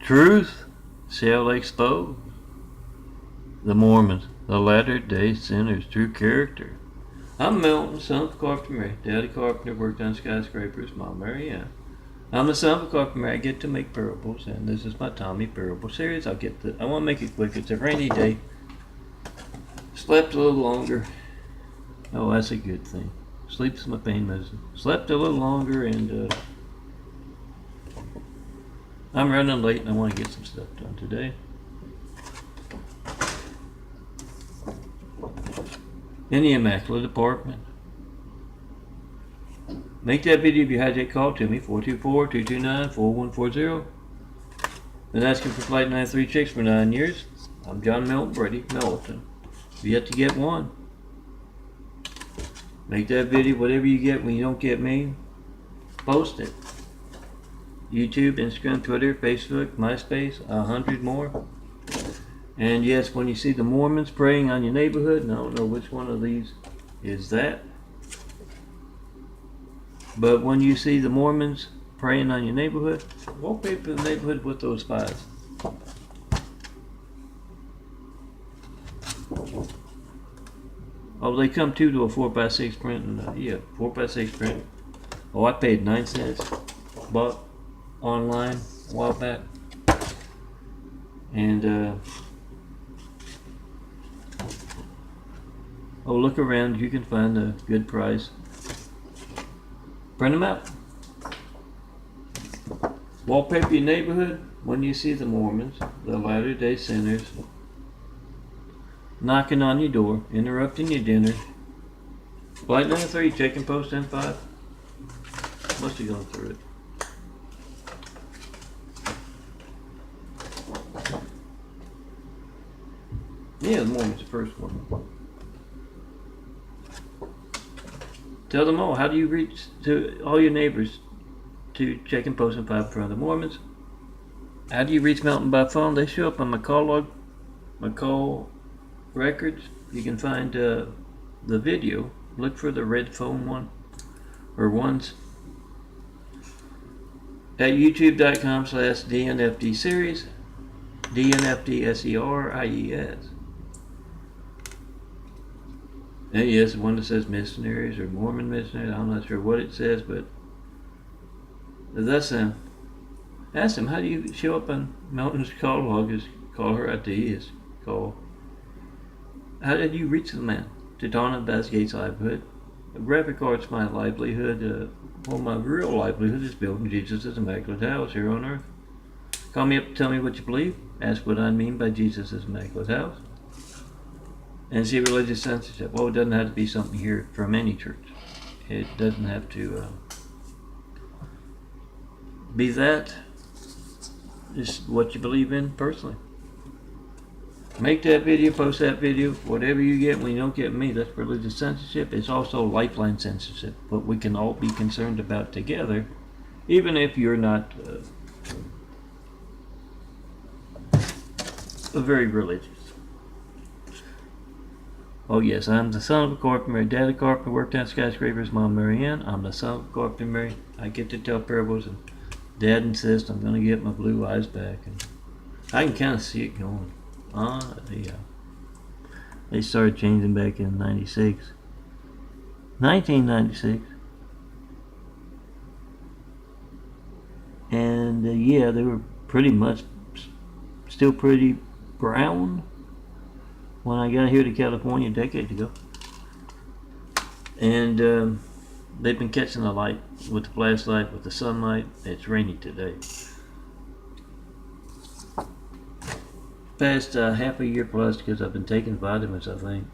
Truth shall expose the Mormons, the latter-day sinners' true character. I'm Milton, son of a carpenter Mary. Daddy carpenter worked on skyscrapers. Mom Mary Ann. I'm the son of a carpenter Mary. I get to make parables, and this is my Tommy parable series. I want to make it quick. It's a rainy day. Slept a little longer. Oh, that's a good thing. Sleep's my pain medicine. Slept a little longer, and I'm running late, and I want to get some stuff done today. In the Immaculate Apartment. Make that video if you had that call to me, 424-229-4140. Been asking for Flight 93 chicks for 9 years. I'm John Milton Brady, Milton. If you have to get one, make that video, whatever you get when you don't get me, post it. YouTube, Instagram, Twitter, Facebook, MySpace, 100 more. And yes, when you see the Mormons praying on your neighborhood, and I don't know which one of these is that, but when you see the Mormons praying on your neighborhood, wallpaper the neighborhood with those spies. Oh, they come to a 4x6 print, and yeah, 4x6 print. Oh, I paid 9 cents. Bought online a while back, and oh, look around, you can find a good price. Print them out. Wallpaper your neighborhood when you see the Mormons, the latter-day sinners, knocking on your door, interrupting your dinner. Flight 93, checking post M5. Must have gone through it. Yeah, the Mormon's the first one. Tell them all, how do you reach to all your neighbors to check and post and 5 in front of the Mormons? How do you reach Mountain by phone? They show up on my call records. You can find the video. Look for the red phone one or ones at youtube.com/DNFD series, DNFD SERIES. And yes, the one that says missionaries or Mormon missionaries. I'm not sure what it says, but that's them. Ask them, how do you show up on Mountain's call log? Is call her ID is call. How did you reach the man? To Donna Bass Gates' livelihood. A graphic art's my livelihood. Well, my real livelihood is building Jesus' immaculate house here on earth. Call me up and tell me what you believe. Ask what I mean by Jesus' immaculate house. And see religious censorship. Well, it doesn't have to be something here from any church. It doesn't have to be that. Just what you believe in personally. Make that video, post that video. Whatever you get when you don't get me, that's religious censorship. It's also lifeline censorship. What we can all be concerned about together, even if you're not very religious. Oh yes, I'm the son of a carpenter Mary. Daddy carpenter worked on skyscrapers. Mom Mary Ann. I'm the son of a carpenter Mary. I get to tell parables, and Dad insists I'm going to get my blue eyes back. And I can kind of see it going. They started changing back in 1996. And yeah, they were pretty much still pretty brown when I got here to California a decade ago. And they've been catching the light with the flashlight, with the sunlight. It's rainy today. Past half a year plus, because I've been taking vitamins, I think.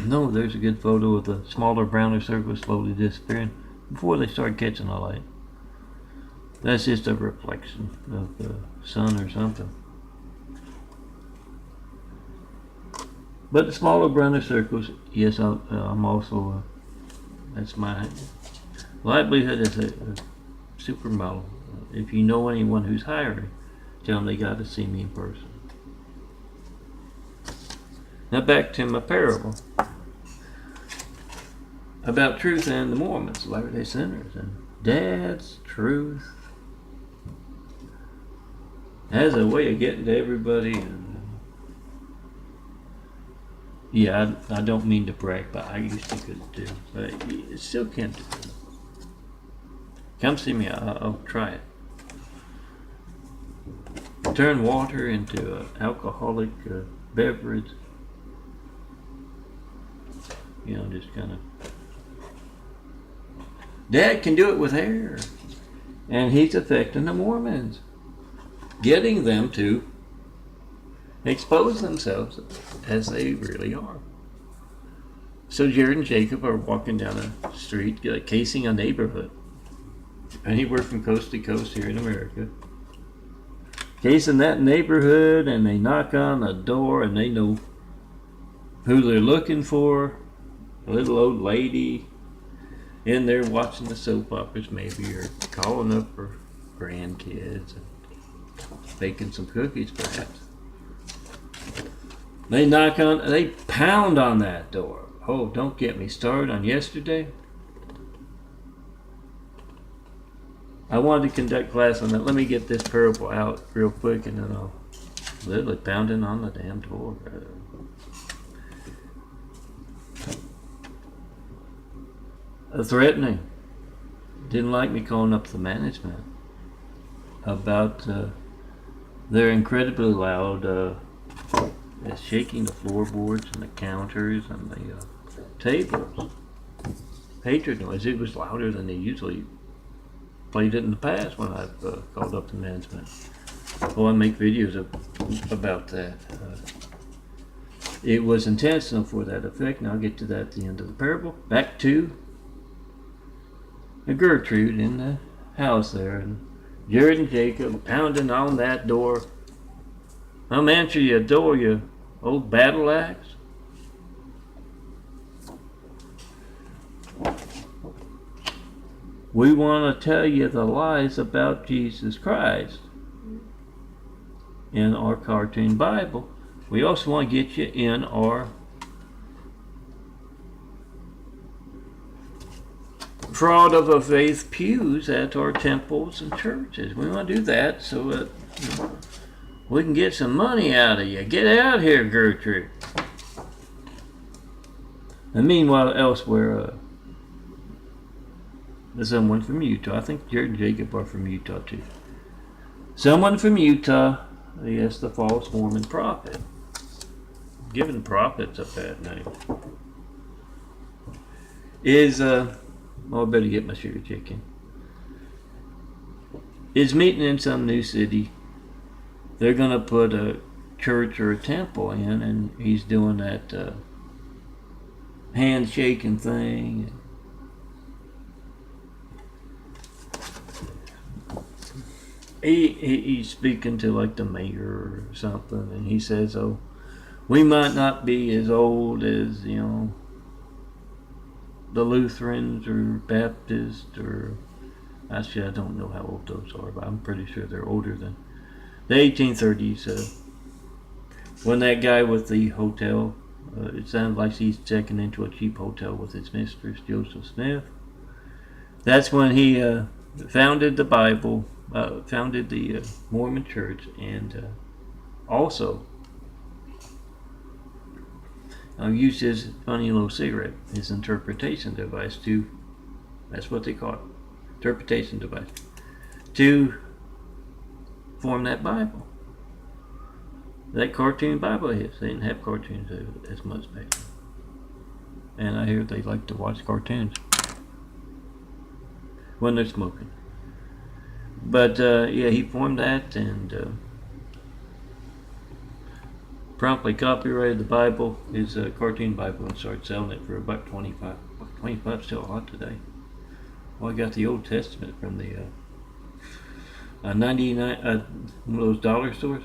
No, there's a good photo of the smaller, browner circles slowly disappearing before they start catching the light. That's just a reflection of the sun or something. But the smaller, browner circles, yes, I'm also, that's my livelihood as a supermodel. If you know anyone who's hiring, tell them they got to see me in person. Now back to my parable about truth and the Mormons, Latter-day Sinners, and Dad's truth. has a way of getting to everybody. And, yeah, I don't mean to brag, but I used to could do, but you still can't do it. Come see me. I'll try it. Turn water into an alcoholic beverage. You know, just kind of. Dad can do it with air. And he's affecting the Mormons, getting them to expose themselves as they really are. So Jared and Jacob are walking down a street, casing a neighborhood. Anywhere from coast to coast here in America. Casing that neighborhood, and they knock on the door, and they know who they're looking for. A little old lady in there watching the soap operas, maybe, or calling up her grandkids and baking some cookies, perhaps. They pound on that door. Oh, don't get me started on yesterday. I wanted to conduct class on that. Let me get this parable out real quick, and then I'll literally pounding on the damn door. Threatening. Didn't like me calling up the management about their incredibly loud shaking the floorboards and the counters and the tables. Hatred noise. It was louder than they usually played it in the past when I've called up the management. Oh, I make videos about that. It was intentional for that effect, and I'll get to that at the end of the parable. Back to Gertrude in the house there, and Jared and Jacob pounding on that door. I'm answering your door, you old battle axe. We want to tell you the lies about Jesus Christ in our cartoon Bible. We also want to get you in our fraud of a faith pews at our temples and churches. We want to do that so that we can get some money out of you. Get out here, Gertrude. And meanwhile, elsewhere, there's someone from Utah. I think Jared and Jacob are from Utah too. Someone from Utah, yes, the false Mormon prophet. Giving prophets a bad name. I better get my sugar chicken. Is meeting in some new city. They're going to put a church or a temple in, and he's doing that handshaking thing. He's speaking to like the mayor or something, and he says, "Oh, we might not be as old as, the Lutherans or Baptists, or actually I don't know how old those are, but I'm pretty sure they're older than the 1830s. When that guy with the hotel, it sounds like he's checking into a cheap hotel with his mistress, Joseph Smith. That's when he founded the Bible, founded the Mormon Church, and also used his funny little cigarette, his interpretation device that's what they call it, interpretation device, to form that Bible. That cartoon Bible is. They didn't have cartoons as much back then. And I hear they like to watch cartoons when they're smoking. But he formed that and promptly copyrighted the Bible, his cartoon Bible, and started selling it for $1.25. $1.25 still hot today. Well, I got the Old Testament from the 99 one of those dollar stores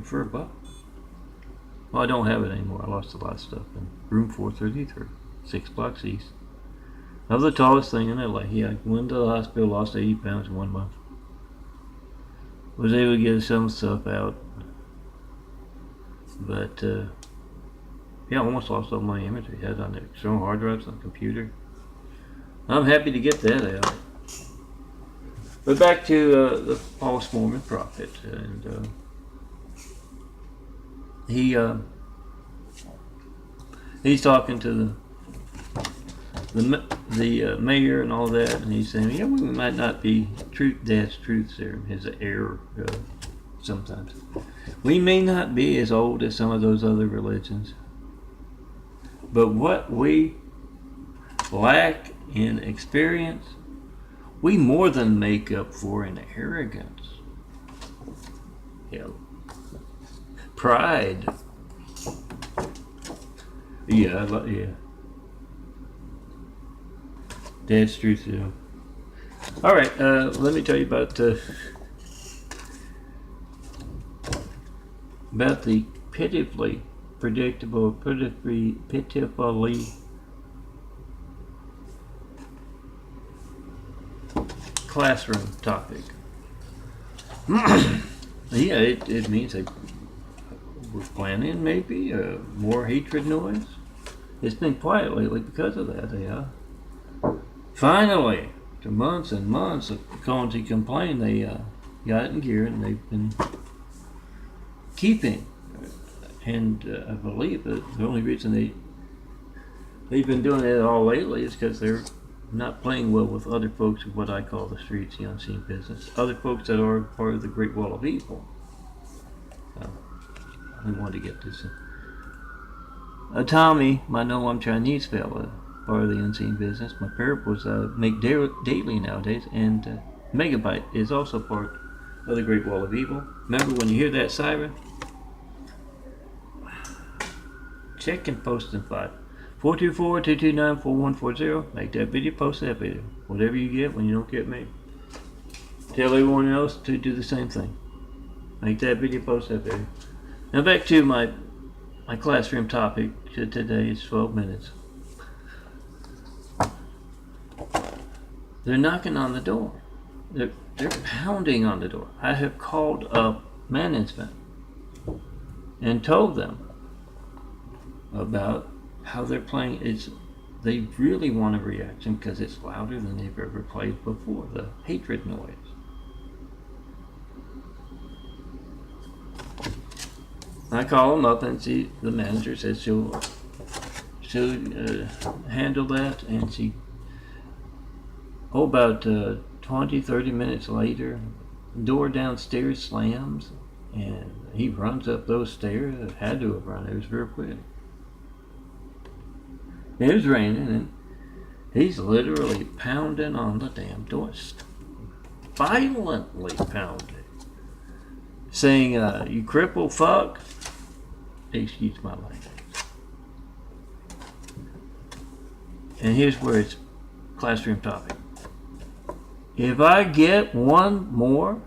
for $1. Well, I don't have it anymore. I lost a lot of stuff in room 433, 6 blocks east of the tallest thing in LA. Yeah, went to the hospital, lost 80 pounds in 1 month. Was able to get some stuff out. But, I almost lost all my imagery. I had it on the external hard drives on the computer. I'm happy to get that out. But back to the false Mormon prophet, and he's talking to the mayor and all that, and he's saying, yeah, we might not be Dad's truth serum, his error sometimes. We may not be as old as some of those other religions, but what we lack in experience, we more than make up for in arrogance. Pride. Yeah. Dad's truth serum. All right, let me tell you about the pitifully classroom topic. Yeah, it means we're planning maybe more hatred noise. It's been quiet lately because of that. Finally, after months and months of Conti complained, they got it in gear, and they've been keeping. And I believe that the only reason they've been doing it all lately is because they're not playing well with other folks of what I call the streets, the unseen business. Other folks that are part of the Great Wall of Evil. I want to get this. Tommy, my know I'm Chinese fella, part of the unseen business. My parables make daily nowadays, and Megabyte is also part of the Great Wall of Evil. Remember when you hear that siren? Check and post in 5. 424-229-4140. Make that video, post that video. Whatever you get when you don't get me. Tell everyone else to do the same thing. Make that video, post that video. Now back to my classroom topic today. It's 12 minutes. They're knocking on the door. They're pounding on the door. I have called up management and told them about how they're playing. They really want a reaction because it's louder than they've ever played before. The hatred noise. I call them up, and the manager says she'll handle that, and about 20-30 minutes later, door downstairs slams, and he runs up those stairs. It had to have run. It was real quick. It was raining, and he's literally pounding on the damn door, violently pounding, saying, "You cripple fuck." Excuse my language. And here's where it's classroom topic. If I get one more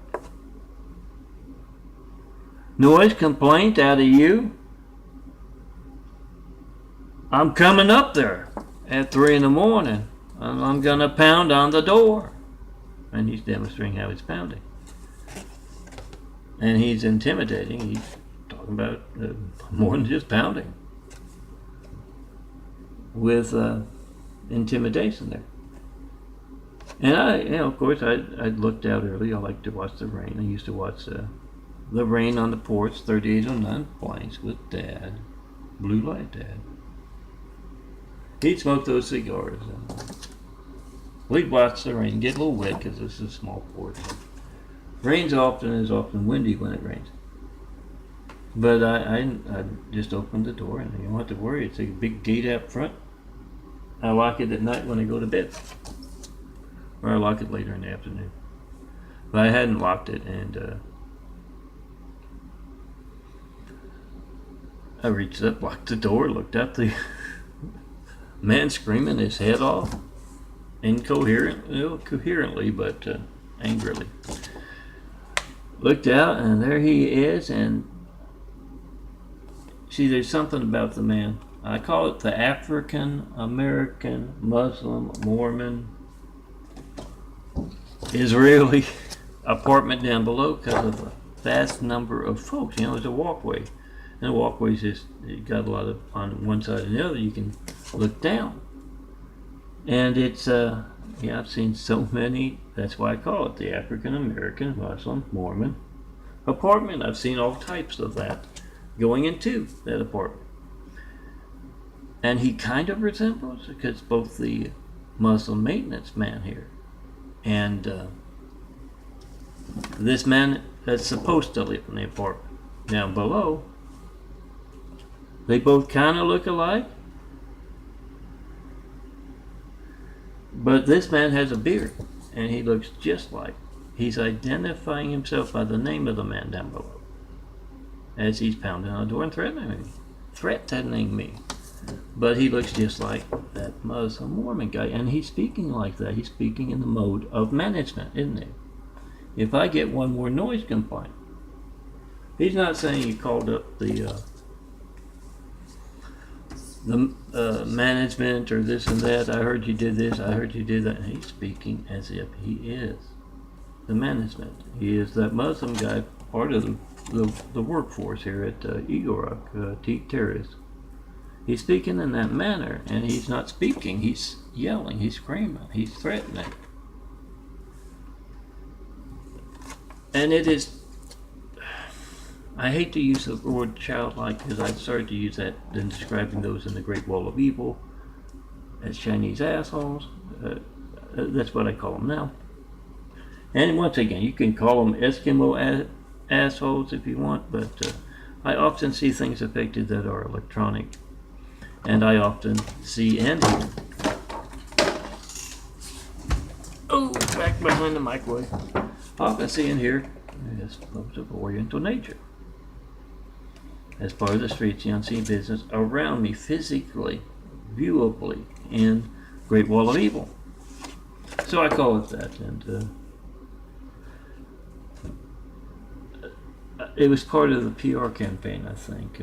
noise complaint out of you, I'm coming up there at 3 in the morning. I'm gonna pound on the door. And he's demonstrating how he's pounding. And he's intimidating. He's talking about more than just pounding. With intimidation there. And of course, I looked out early. I like to watch the rain. I used to watch the rain on the porch, 3809 Blanks with Dad. Blue light, Dad. He'd smoke those cigars. We'd watch the rain, get a little wet because this is a small porch. Rains is often windy when it rains. But I just opened the door, and you don't have to worry. It's a big gate out front. I lock it at night when I go to bed. Or I lock it later in the afternoon. But I hadn't locked it, and I reached up, locked the door, looked up, the man screaming his head off. Coherently, but angrily. Looked out, and there he is, and see, there's something about the man. I call it the African American Muslim Mormon Israeli apartment down below because of the vast number of folks. There's a walkway, and the walkway's just got a lot of on one side and the other. You can look down, and it's Yeah, I've seen so many. That's why I call it the African American Muslim Mormon apartment. I've seen all types of that going into that apartment. And he kind of resembles, because both the Muslim maintenance man here and this man that's supposed to live in the apartment down below, they both kind of look alike. But this man has a beard, and he looks just like. He's identifying himself by the name of the man down below as he's pounding on the door and threatening me. But he looks just like that Muslim Mormon guy, and he's speaking like that. He's speaking in the mode of management, isn't he? If I get one more noise complaint, he's not saying he called up the management or this and that. I heard you did this, I heard you did that. And he's speaking as if he is the management. He is that Muslim guy, part of the workforce here at Eagle Rock, Teak Terrace. He's speaking in that manner, and he's not speaking. He's yelling, he's screaming, he's threatening. And it is, I hate to use the word childlike, because I started to use that in describing those in the Great Wall of Evil as Chinese assholes. That's what I call them now. And once again, you can call them Eskimo assholes if you want, but I often see things affected that are electronic. And I often see and hear. Oh, back behind the microwave. I often see and hear those of Oriental nature. As part of the streets, the unseen business around me, physically, viewably, in Great Wall of Evil. So I call it that. And it was part of the PR campaign, I think.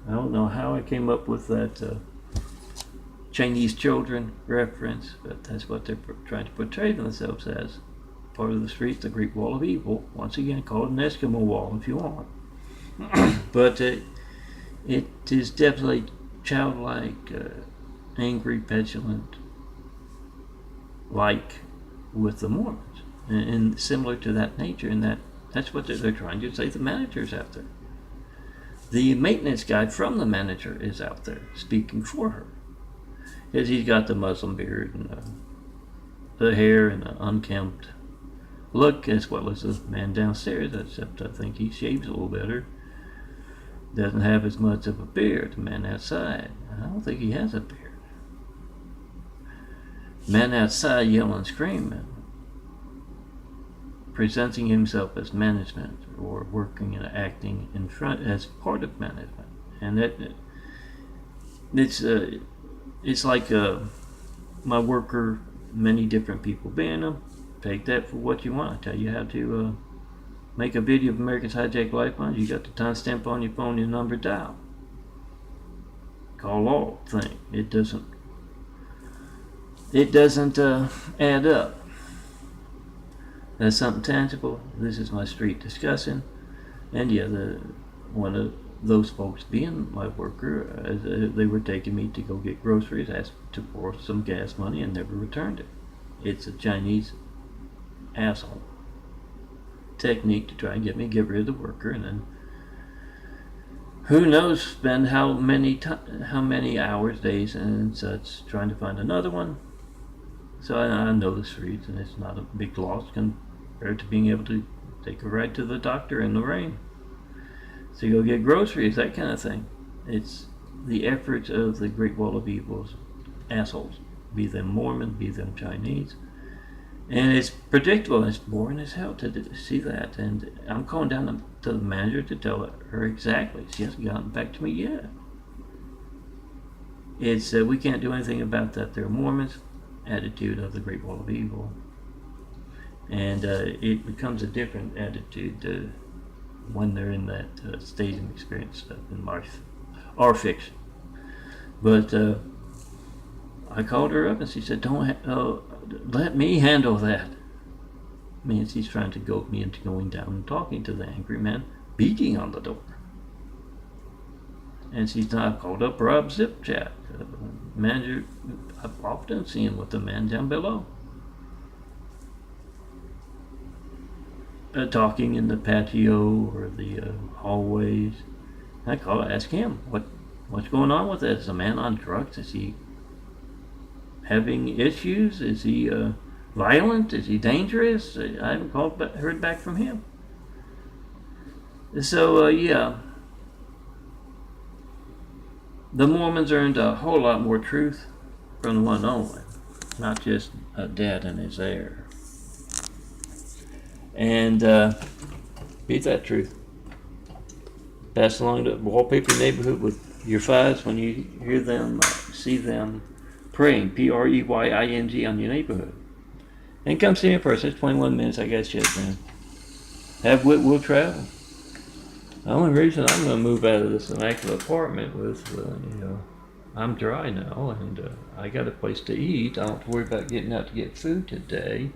I don't know how I came up with that Chinese children reference, but that's what they're trying to portray themselves as. Part of the street, the Great Wall of Evil. Once again, call it an Eskimo wall if you want. But it is definitely childlike, angry, petulant, like with the Mormons, and similar to that nature. And that's what they're trying to say. The manager's out there. The maintenance guy from the manager is out there speaking for her. Because he's got the Muslim beard and the hair and the unkempt look, as well as the man downstairs, except I think he shaves a little better. Doesn't have as much of a beard. The man outside, I don't think he has a beard. Man outside yelling, screaming, presenting himself as management or working and acting in front as part of management. And it's like my worker, many different people being them. Take that for what you want. I tell you how to make a video of Americans Hijack Lifelines. You got the timestamp on your phone, your number dial. Call all thing. It doesn't add up. That's something tangible. This is my street discussing. And yeah, one of those folks being my worker, they were taking me to go get groceries, asked to borrow some gas money, and never returned it. It's a Chinese asshole technique to try and get rid of the worker, and then who knows, spend how many hours, days, and such trying to find another one. So I know the streets, and it's not a big loss compared to being able to take a ride to the doctor in the rain. So you go get groceries, that kind of thing. It's the efforts of the Great Wall of Evil's assholes, be them Mormon, be them Chinese. And it's predictable, and it's boring as hell to see that. And I'm calling down to the manager to tell her exactly. She hasn't gotten back to me yet. It's we can't do anything about that. They're Mormons attitude of the Great Wall of Evil. And it becomes a different attitude when they're in that staging experience stuff in our fiction. But I called her up and she said, "Don't let me handle that." Means he's trying to goad me into going down and talking to the angry man beating on the door. And she's now called up Rob Zipchat, manager. I've often seen him with the man down below. talking in the patio or the hallways. I call it, ask him what's going on with it. Is a man on drugs? Is he having issues? Is he violent? Is he dangerous? I haven't heard back from him. So yeah, the Mormons earned a whole lot more truth from the one only, not just a dad and his heir. And beat that truth. Pass along to wallpaper neighborhood with your fives when you hear them, see them praying, Preying on your neighborhood. And come see me in person. It's 21 minutes. I got shit, man. Have wit, will travel. The only reason I'm going to move out of this immaculate apartment was, I'm dry now and I got a place to eat. I don't have to worry about getting out to get food today.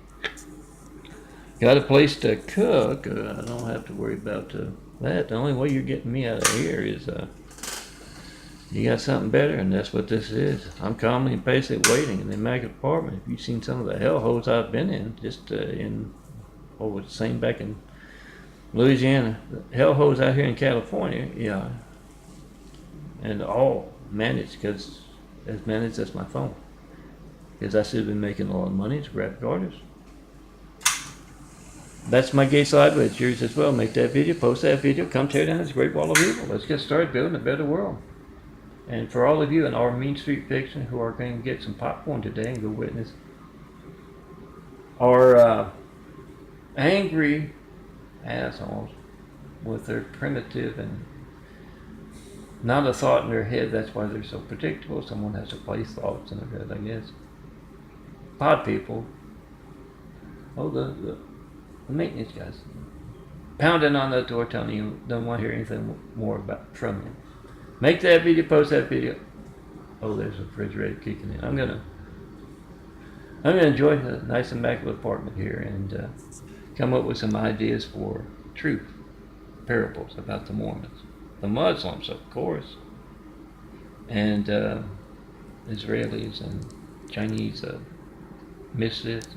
Got a place to cook. I don't have to worry about that. The only way you're getting me out of here is you got something better, and that's what this is. I'm calmly and patiently waiting in the immaculate apartment. If you've seen some of the hellholes I've been in, just same back in Louisiana, the hellholes out here in California, yeah, and all managed because that's my phone. Because I should have been making a lot of money as a graphic artist. That's my gay side, but it's yours as well. Make that video, post that video, come tear down this great wall of evil. Let's get started building a better world. And for all of you in our Mean Street Fiction who are going to get some popcorn today and go witness our angry assholes with their primitive and not a thought in their head, that's why they're so predictable. Someone has to place thoughts in their head, I guess. Pod people. Oh, the maintenance guys. Pounding on that door telling you don't want to hear anything more from you. Make that video, post that video. Oh, there's a refrigerator kicking in. I'm gonna enjoy the nice immaculate apartment here and come up with some ideas for truth, parables about the Mormons, the Muslims, of course, and Israelis and Chinese misfits.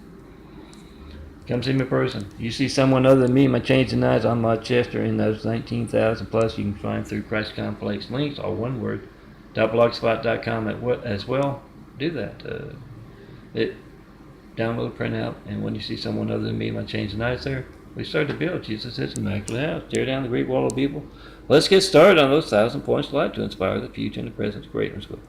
Come see me in person. You see someone other than me, my chains and knives on my chest are in those 19,000 plus you can find through Christ Complex links, all one word, .blogspot.com as well. Do that. Download, print out, and when you see someone other than me, my chains and knives there, we start to build Jesus' immaculate house. Tear down the great wall of evil. Let's get started on those 1,000 points of light to inspire the future and the present greatness with.